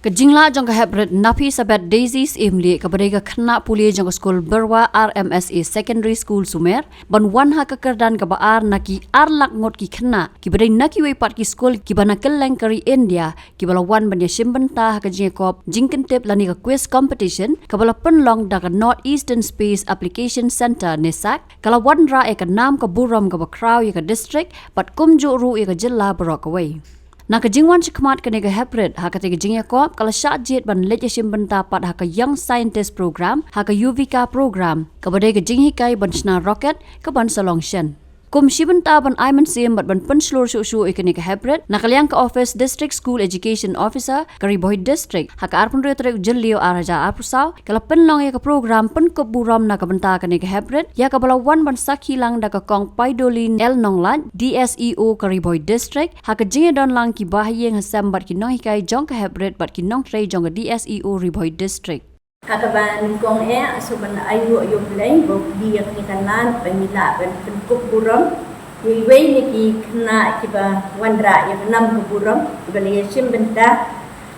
Kejingla jong kahebret Naphisabet Daisies imli kepada Khynnah puli jong skul berwa RMSA Secondary School Sumer ban wan ha kekerdan kebaar naki arlak ngot ki Khynnah kibadai naki wepat ki skul kibana keleng kari India kibala wan banya simbenta kejingkop jingkentip lani ke quiz competition kibala penlong daga North Eastern Space Application Center nesak kala wan ra ke nam ke buram ke kraw ke district pat kumju ru ke jilla berokawai. Na kejingwan cikmat kene ke hybrid ha kate kejingya kop kala syak jet ban leit simbenta pat ha ke young scientist program ha ke UVK program kepada kejing Hikai ban Shna rocket ke ban Shillong Mail. Kum sibenta ban Aiman sim bat ban penslur su ikene ke hybrid na kaliang ke office district school education officer Kyrwoh district ha ke arpun retrek jelio araja arpusau kala penlong ya ke program pen keburam na ke benta kene ke hybrid ya ke balawan ban sakhilang da ke kong paidolin el nonglat DSEO Kyrwoh district ha ke jinge don lang ki bahyeng hasam bat ki nong Hikai jong ke hybrid bat ki nong trei jong ke DSEO Kyrwoh district. Hakaban kong asuban ayu yung play bo biyak ni kanan pangila ban penkuk buram hiway ni ki Khynnah kiba wandra ya nam buram ibali sim benta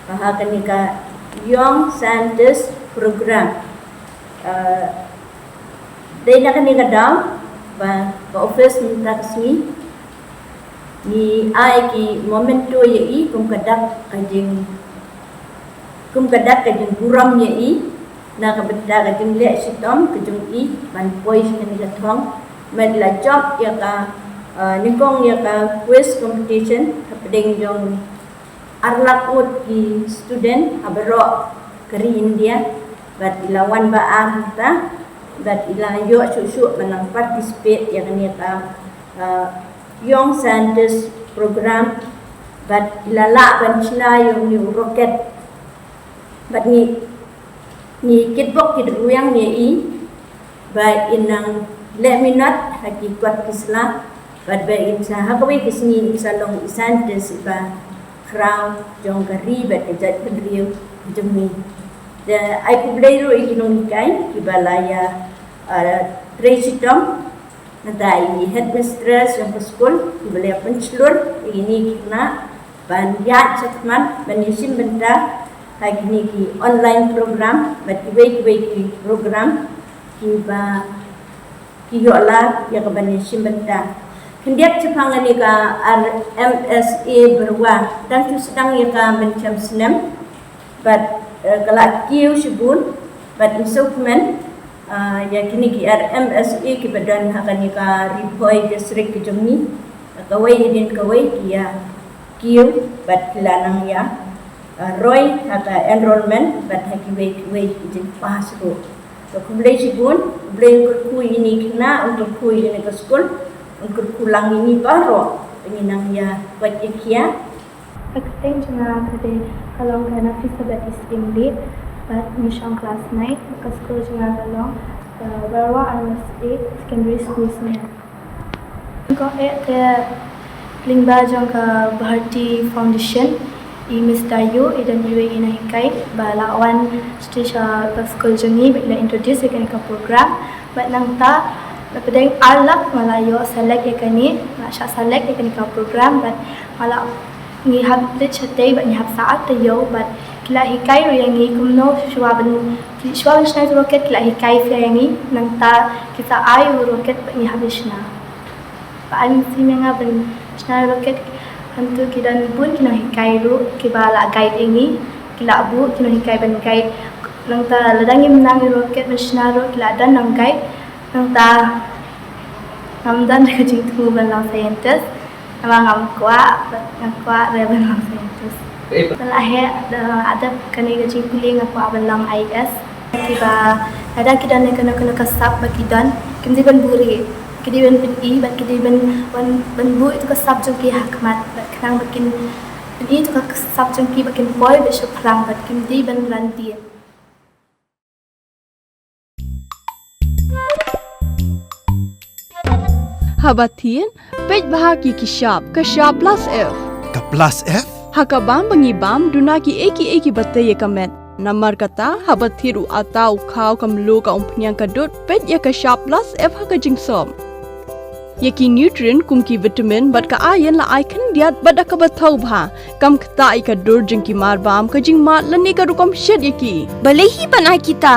bahakan ni ka young scientist program dai nak ni ka daw ba office ni taksi ni ai ki momento ye I kum kadak kajing buram ye I na kabenda kajing lek sitom kajing I ban pois ni ka thong medla job ya ka nikong ya ka quiz competition happening jong arlak ut ki student abro kari India bat ilawan ba arta bat ila yo susu menang participate ya ni ka young scientist program bat ilala ban Shna yung ni rocket bat ni kitbok kidruyang ni I ba inang leminat hakikat kisla bat ba insa hakawi kisni insa long scientist ba crown jong kari bat kejat pendriu jemi da ai kubleiro ikinong Hikai Meghalaya tresitom nadai ni headmistress yang school Meghalaya pencelur ini Khynnah ban yat sakman ban isim benda hari ni ki online program bat ki program ki ba ki yola ya ka ban isim benda kendiak cepangan ni ka RMSA berwa dan tu sedang ya ka mencam senam bat kelak kiu sibun bat instrument ya kini ki RMSA ki badan hakani ka Kyrwoh district ki jemi kawai din kawai ki ya kiu bat lanang ya Roy hata enrollment bat haki wait izin pas ko so kumlay sibun kumlay kurku ini Khynnah untuk ku ini ke school untuk kulang ini baru penginang ya buat ikia Acting jana kade kalong kana Naphisabet is imli but mission class 9 ke school jana kalong berwa RMSA Secondary School Sumer ko lingba jong ka Bharti Foundation I Mr. Yu idan iwe ina Hikai balawan stisha school jengi bila introduce ikan ka program bat nang ta Napdeng alak malayo select ikani na sya select ikan ka program bat mala ngi hab lit chatay bat ni hab saat tayo bat kila Hikai riyangi kumno shwaban Shna rocket kila Hikai riyangi nang ta kita ay rocket bat ni hab Shna paan simenga ban Shna rocket hantu kidan bun kino Hikai ru kibala guide ini kila bu kino Hikai ban guide nang ta ladang imnang rocket Shna ru kila dan nang guide nang ta namdan ka jingtu ban lang scientist namang kwa ban lang scientist lahe ada kani ka jingpili nga kwa ban lang IS kiba ada kidan kana kasap bakidan kimdi ban buri kidi ban I bat kidi ban bu itu kasab jong ki hakmat bat kanang bakin I itu kasab jong ki bakin boy besok perang bat kimdi ban rantian Habatin pej bahaki ki sharp plus F Ka plus F hakabam bangibam dunaki eki bataye kamet Namar kata habathiru atau kau kamlu ka umpnyang kadut pej ya ka sharp plus F haka jingsom Yaki nutrient kumki vitamin bat ka ayan la ai khan diat bat ka bathau bha kam khta ai ka dur jing ki mar bam ka jing ma lani ka rukom shed yaki Balehi ban ai kita.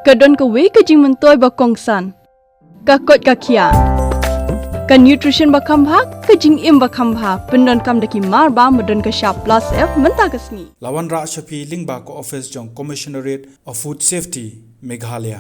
ka don ka we ka jing man toy ba kongsan ka kot ka khia ka nutrition ba kham bha ka jing im ba kham bha pendon kam daki mar bam don ka sharp plus f manta kasni Lawan Ra Shafi Lingba ko office jong Commissionerate of Food Safety Meghalaya